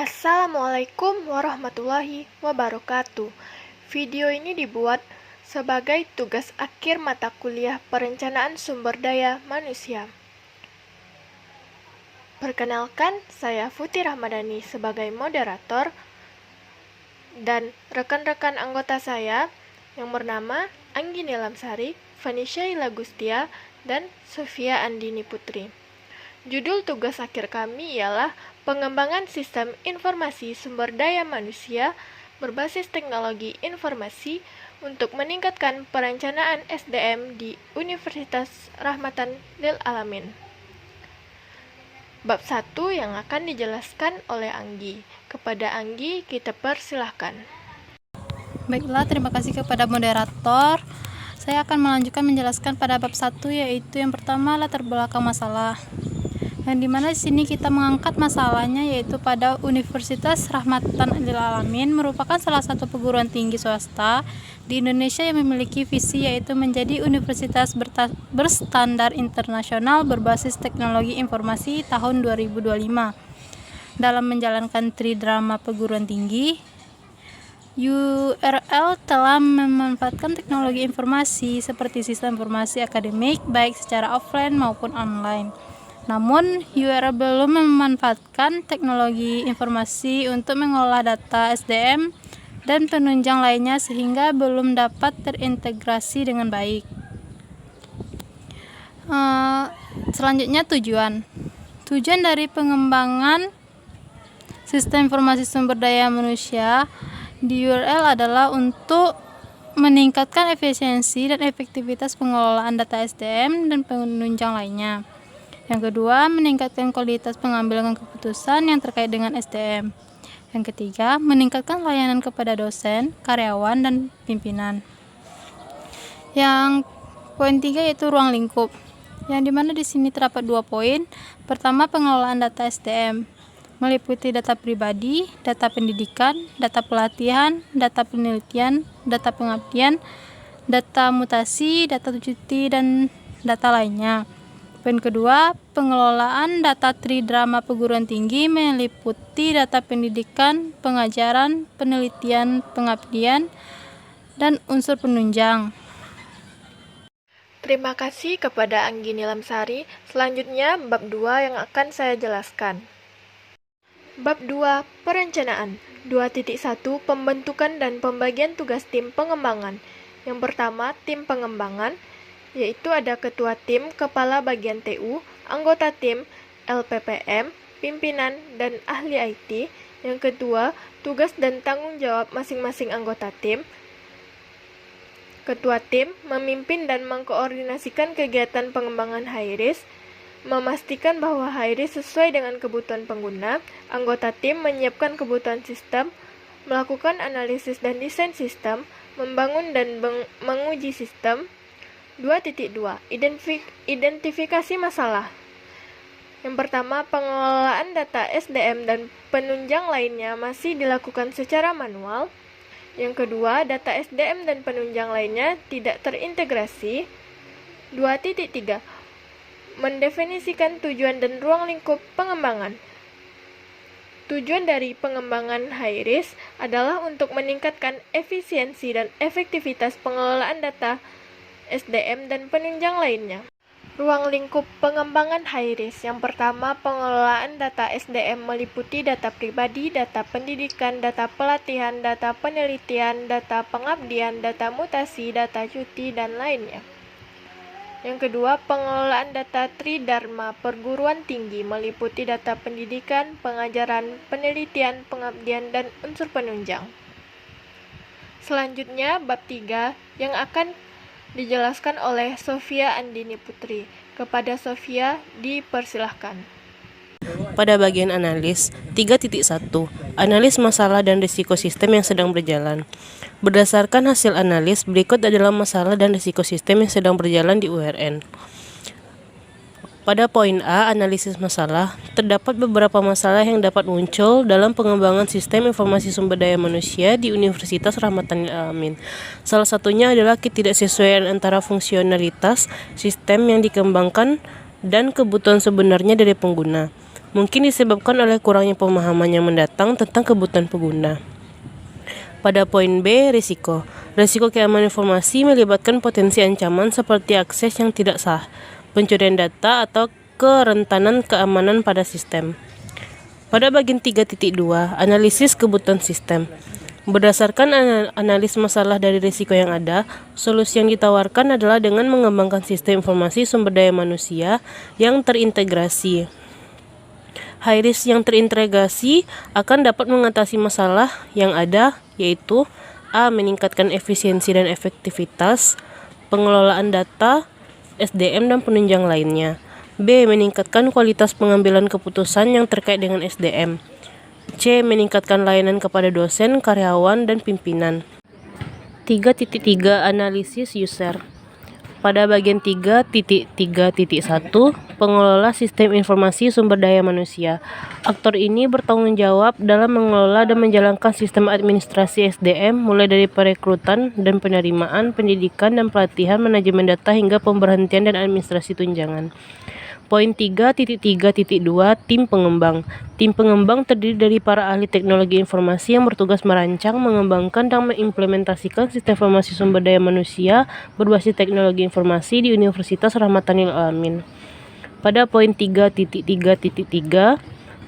Assalamualaikum warahmatullahi wabarakatuh. Video ini dibuat sebagai tugas akhir mata kuliah Perencanaan Sumber Daya Manusia. Perkenalkan, saya Futi Rahmadani sebagai moderator dan rekan-rekan anggota saya yang bernama Anggi Nilamsari, Vanisha Ilagustia, dan Sofia Andini Putri. Judul tugas akhir kami ialah pengembangan sistem informasi sumber daya manusia berbasis teknologi informasi untuk meningkatkan perencanaan SDM di Universitas Rahmatan lil Alamin. Bab 1 yang akan dijelaskan oleh Anggi. Kepada Anggi, kita persilahkan. Baiklah, terima kasih kepada moderator. Saya akan melanjutkan menjelaskan pada bab 1, yaitu yang pertama latar belakang masalah. Yang dimana di sini kita mengangkat masalahnya, yaitu pada Universitas Rahmatan lil Alamin merupakan salah satu perguruan tinggi swasta di Indonesia yang memiliki visi yaitu menjadi universitas berstandar internasional berbasis teknologi informasi tahun 2025. Dalam menjalankan tridrama perguruan tinggi, URL telah memanfaatkan teknologi informasi seperti sistem informasi akademik baik secara offline maupun online. Namun, URL belum memanfaatkan teknologi informasi untuk mengolah data SDM dan penunjang lainnya sehingga belum dapat terintegrasi dengan baik. Selanjutnya tujuan dari pengembangan sistem informasi sumber daya manusia di URL adalah untuk meningkatkan efisiensi dan efektivitas pengelolaan data SDM dan penunjang lainnya. Yang kedua, meningkatkan kualitas pengambilan keputusan yang terkait dengan SDM. Yang ketiga, meningkatkan layanan kepada dosen, karyawan, dan pimpinan. Yang poin 3 yaitu ruang lingkup. Yang dimana di sini terdapat 2 poin. Pertama, pengelolaan data SDM meliputi data pribadi, data pendidikan, data pelatihan, data penelitian, data pengabdian, data mutasi, data cuti, dan data lainnya. Poin kedua, pengelolaan data tridrama perguruan tinggi meliputi data pendidikan, pengajaran, penelitian, pengabdian, dan unsur penunjang. Terima kasih kepada Anggi Nilamsari. Selanjutnya, bab 2 yang akan saya jelaskan. Bab 2, Perencanaan. 2.1, Pembentukan dan pembagian tugas tim pengembangan. Yang pertama, tim pengembangan, yaitu ada ketua tim, kepala bagian TU, anggota tim, LPPM, pimpinan, dan ahli IT. Yang kedua, tugas dan tanggung jawab masing-masing anggota tim. Ketua tim memimpin dan mengkoordinasikan kegiatan pengembangan high-risk, memastikan bahwa high-risk sesuai dengan kebutuhan pengguna. Anggota tim menyiapkan kebutuhan sistem, melakukan analisis dan desain sistem, membangun dan menguji sistem. 2.2, Identifikasi masalah. Yang pertama, pengelolaan data SDM dan penunjang lainnya masih dilakukan secara manual. Yang kedua, data SDM dan penunjang lainnya tidak terintegrasi. 2.3, Mendefinisikan tujuan dan ruang lingkup pengembangan. Tujuan dari pengembangan high risk adalah untuk meningkatkan efisiensi dan efektivitas pengelolaan data SDM dan penunjang lainnya. Ruang lingkup pengembangan high risk. Yang pertama, pengelolaan data SDM meliputi data pribadi, data pendidikan, data pelatihan, data penelitian, data pengabdian, data mutasi, data cuti, dan lainnya. Yang kedua, pengelolaan data tridharma perguruan tinggi meliputi data pendidikan, pengajaran, penelitian, pengabdian, dan unsur penunjang. Selanjutnya, bab 3 yang akan dijelaskan oleh Sofia Andini Putri. Kepada Sofia, dipersilahkan. Pada bagian analis 3.1, analis masalah dan risiko sistem yang sedang berjalan. Berdasarkan hasil analis, berikut adalah masalah dan risiko sistem yang sedang berjalan di URN. Pada poin A, analisis masalah, terdapat beberapa masalah yang dapat muncul dalam pengembangan sistem informasi sumber daya manusia di Universitas Rahmatan lil Alamin. Salah satunya adalah ketidaksesuaian antara fungsionalitas sistem yang dikembangkan dan kebutuhan sebenarnya dari pengguna. mungkin disebabkan oleh kurangnya pemahaman yang mendatang tentang kebutuhan pengguna. Pada poin B, risiko. Risiko keamanan informasi melibatkan potensi ancaman seperti akses yang tidak sah, pencurian data, atau kerentanan keamanan pada sistem. Pada bagian 3.2, analisis kebutuhan sistem. Berdasarkan analis masalah dari risiko yang ada, solusi yang ditawarkan adalah dengan mengembangkan sistem informasi sumber daya manusia yang terintegrasi. High risk yang terintegrasi akan dapat mengatasi masalah yang ada, yaitu A. Meningkatkan efisiensi dan efektivitas pengelolaan data, SDM, dan penunjang lainnya. B. Meningkatkan kualitas pengambilan keputusan yang terkait dengan SDM. C. Meningkatkan layanan kepada dosen, karyawan, dan pimpinan. 3.3 Analisis user. Pada bagian 3.3.1, pengelola sistem informasi sumber daya manusia. Aktor ini bertanggung jawab dalam mengelola dan menjalankan sistem administrasi SDM mulai dari perekrutan dan penerimaan, pendidikan dan pelatihan, manajemen data hingga pemberhentian dan administrasi tunjangan. Poin 3.3.2 Tim pengembang. Tim pengembang terdiri dari para ahli teknologi informasi yang bertugas merancang, mengembangkan, dan mengimplementasikan sistem informasi sumber daya manusia berbasis teknologi informasi di Universitas Rahmatan lil Alamin. Pada poin 3.3.3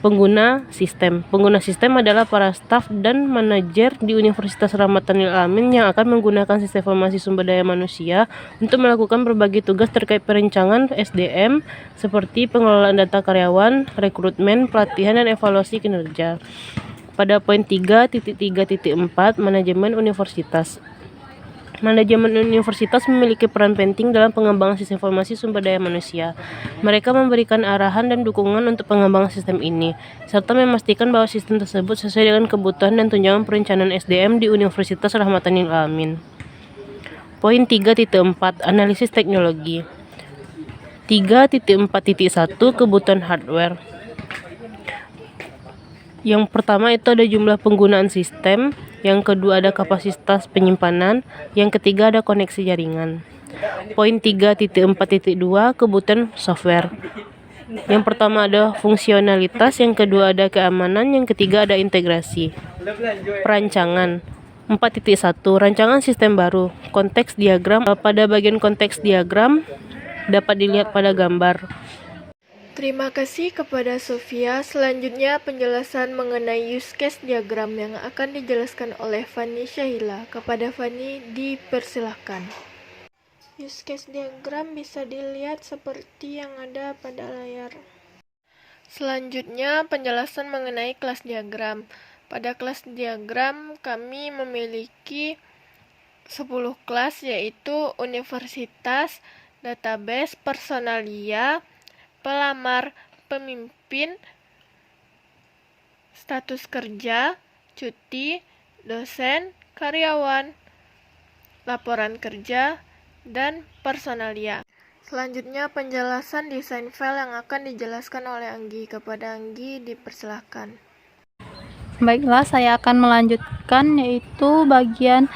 Pengguna sistem. Pengguna sistem adalah para staf dan manajer di Universitas Rahmatan lil Alamin yang akan menggunakan sistem informasi sumber daya manusia untuk melakukan berbagai tugas terkait perencanaan SDM seperti pengelolaan data karyawan, rekrutmen, pelatihan, dan evaluasi kinerja. Pada poin 3.3.4 Manajemen universitas. Manajemen universitas memiliki peran penting dalam pengembangan sistem informasi sumber daya manusia. Mereka memberikan arahan dan dukungan untuk pengembangan sistem ini, serta memastikan bahwa sistem tersebut sesuai dengan kebutuhan dan tunjangan perencanaan SDM di Universitas Rahmatan lil Alamin. Poin 3.4 Analisis teknologi. 3.4.1 Kebutuhan hardware. Yang pertama itu ada jumlah penggunaan sistem, yang kedua ada kapasitas penyimpanan, yang ketiga ada koneksi jaringan. Poin 3.4.2 Kebutuhan software. Yang pertama ada fungsionalitas, yang kedua ada keamanan, yang ketiga ada integrasi. Perancangan. 4.1 Rancangan sistem baru. Konteks diagram. Pada bagian konteks diagram dapat dilihat pada gambar. Terima kasih kepada Sofia. Selanjutnya penjelasan mengenai use case diagram yang akan dijelaskan oleh Fani Syahila. Kepada Fani dipersilahkan. Use case diagram bisa dilihat seperti yang ada pada layar. Selanjutnya penjelasan mengenai kelas diagram. Pada kelas diagram kami memiliki 10 kelas, yaitu universitas, database, personalia, pelamar, pemimpin, status kerja, cuti, dosen, karyawan, laporan kerja, dan personalia. Selanjutnya penjelasan desain file yang akan dijelaskan oleh Anggi. Kepada Anggi dipersilahkan. Baiklah, saya akan melanjutkan yaitu bagian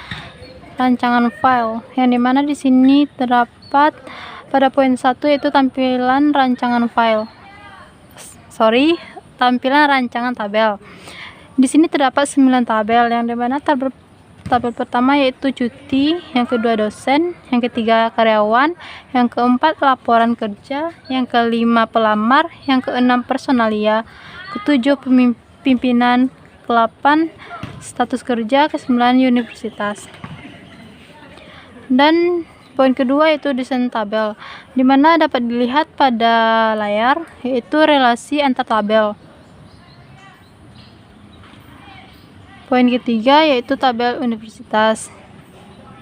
rancangan file, yang dimana di sini terdapat pada poin 1 yaitu tampilan rancangan file. Tampilan rancangan tabel. Di sini terdapat 9 tabel, yang dimana tabel pertama yaitu cuti, yang kedua dosen, yang ketiga karyawan, yang keempat laporan kerja, yang kelima pelamar, yang keenam personalia, ketujuh pimpinan, ke-8 status kerja, ke-9 universitas. Dan poin kedua yaitu desain tabel, di mana dapat dilihat pada layar yaitu relasi antar tabel. Poin ketiga yaitu tabel universitas.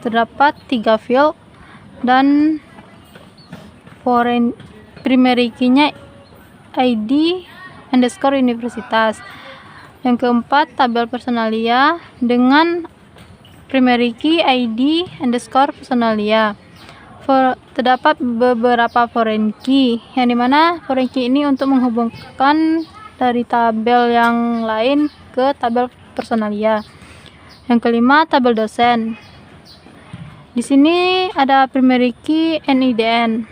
Terdapat 3 field dan primary key-nya ID underscore universitas. Yang keempat tabel personalia dengan primary key ID underscore personalia. Terdapat beberapa foreign key, yang dimana foreign key ini untuk menghubungkan dari tabel yang lain ke tabel personalia. Yang kelima tabel dosen. Di sini ada primary key NIDN.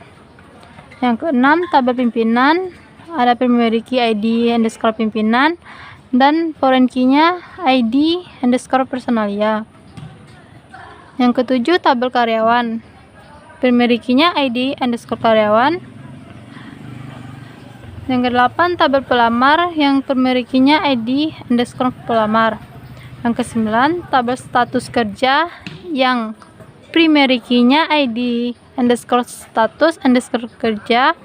Yang keenam tabel pimpinan ada primary key ID underscore pimpinan, dan foreign key-nya ID underscore personalia. Yang ketujuh, tabel karyawan. Primary key-nya ID underscore karyawan. Yang kedelapan, tabel pelamar yang primary key-nya ID underscore pelamar. Yang kesembilan, tabel status kerja yang primary key-nya ID underscore status underscore kerja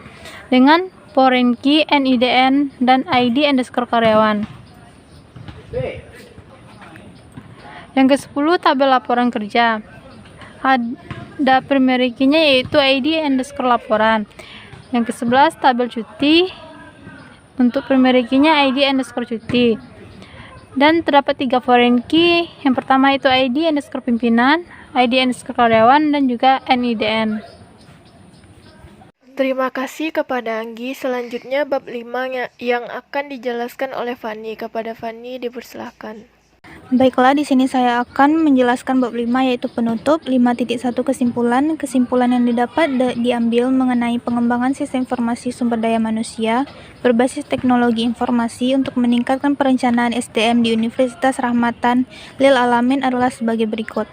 dengan foreign key NIDN dan ID underscore karyawan. Yang ke-10, tabel laporan kerja. Ada primary key-nya yaitu ID underscore laporan. Yang ke-11, tabel cuti. Untuk primary key-nya ID underscore cuti. Dan terdapat 3 foreign key. Yang pertama itu ID underscore pimpinan, ID underscore karyawan, dan juga NIDN. Terima kasih kepada Anggi. Selanjutnya bab 5 yang akan dijelaskan oleh Fani. Kepada Fani dipersilahkan. Baiklah, di sini saya akan menjelaskan bab 5 yaitu penutup. 5.1 kesimpulan. Kesimpulan yang didapat diambil mengenai pengembangan sistem informasi sumber daya manusia berbasis teknologi informasi untuk meningkatkan perencanaan SDM di Universitas Rahmatan Lil Alamin adalah sebagai berikut.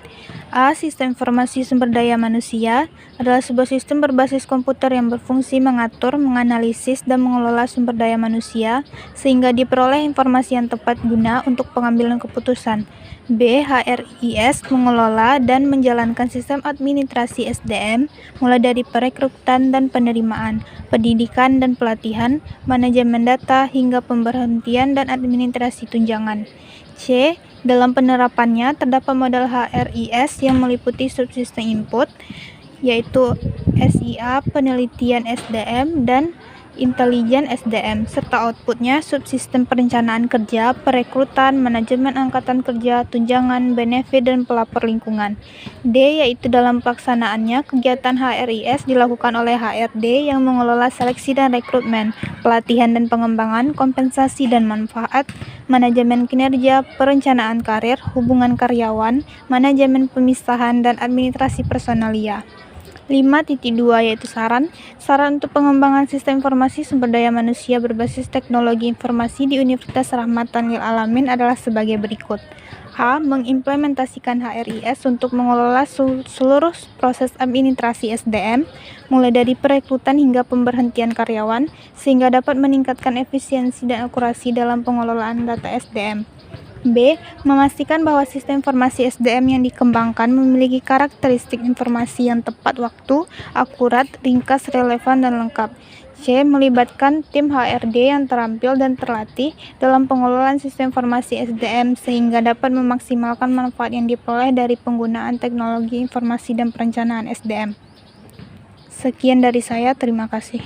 A. Sistem informasi sumber daya manusia adalah sebuah sistem berbasis komputer yang berfungsi mengatur, menganalisis, dan mengelola sumber daya manusia sehingga diperoleh informasi yang tepat guna untuk pengambilan keputusan. B. HRIS mengelola dan menjalankan sistem administrasi SDM mulai dari perekrutan dan penerimaan, pendidikan dan pelatihan, manajemen data, hingga pemberhentian dan administrasi tunjangan. C. Dalam penerapannya terdapat model HRIS yang meliputi subsistem input, yaitu SIA, penelitian SDM, dan intelijen SDM, serta outputnya subsistem perencanaan kerja, perekrutan, manajemen angkatan kerja, tunjangan, benefit, dan pelapor lingkungan. D. Yaitu dalam pelaksanaannya, kegiatan HRIS dilakukan oleh HRD yang mengelola seleksi dan rekrutmen, pelatihan dan pengembangan, kompensasi dan manfaat, manajemen kinerja, perencanaan karir, hubungan karyawan, manajemen pemisahan, dan administrasi personalia. 5.2 yaitu saran untuk pengembangan sistem informasi sumber daya manusia berbasis teknologi informasi di Universitas Rahmatan Lil Alamin adalah sebagai berikut. H. Mengimplementasikan HRIS untuk mengelola seluruh proses administrasi SDM, mulai dari perekrutan hingga pemberhentian karyawan, sehingga dapat meningkatkan efisiensi dan akurasi dalam pengelolaan data SDM. B. Memastikan bahwa sistem informasi SDM yang dikembangkan memiliki karakteristik informasi yang tepat waktu, akurat, ringkas, relevan, dan lengkap. C. Melibatkan tim HRD yang terampil dan terlatih dalam pengelolaan sistem informasi SDM sehingga dapat memaksimalkan manfaat yang diperoleh dari penggunaan teknologi informasi dan perencanaan SDM. Sekian dari saya, terima kasih.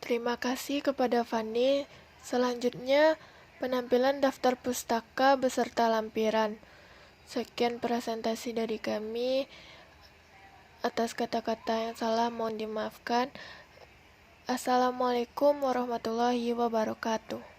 Terima kasih kepada Fani. Selanjutnya penampilan daftar pustaka beserta lampiran. Sekian presentasi dari kami. Atas kata-kata yang salah mohon dimaafkan. Assalamualaikum warahmatullahi wabarakatuh.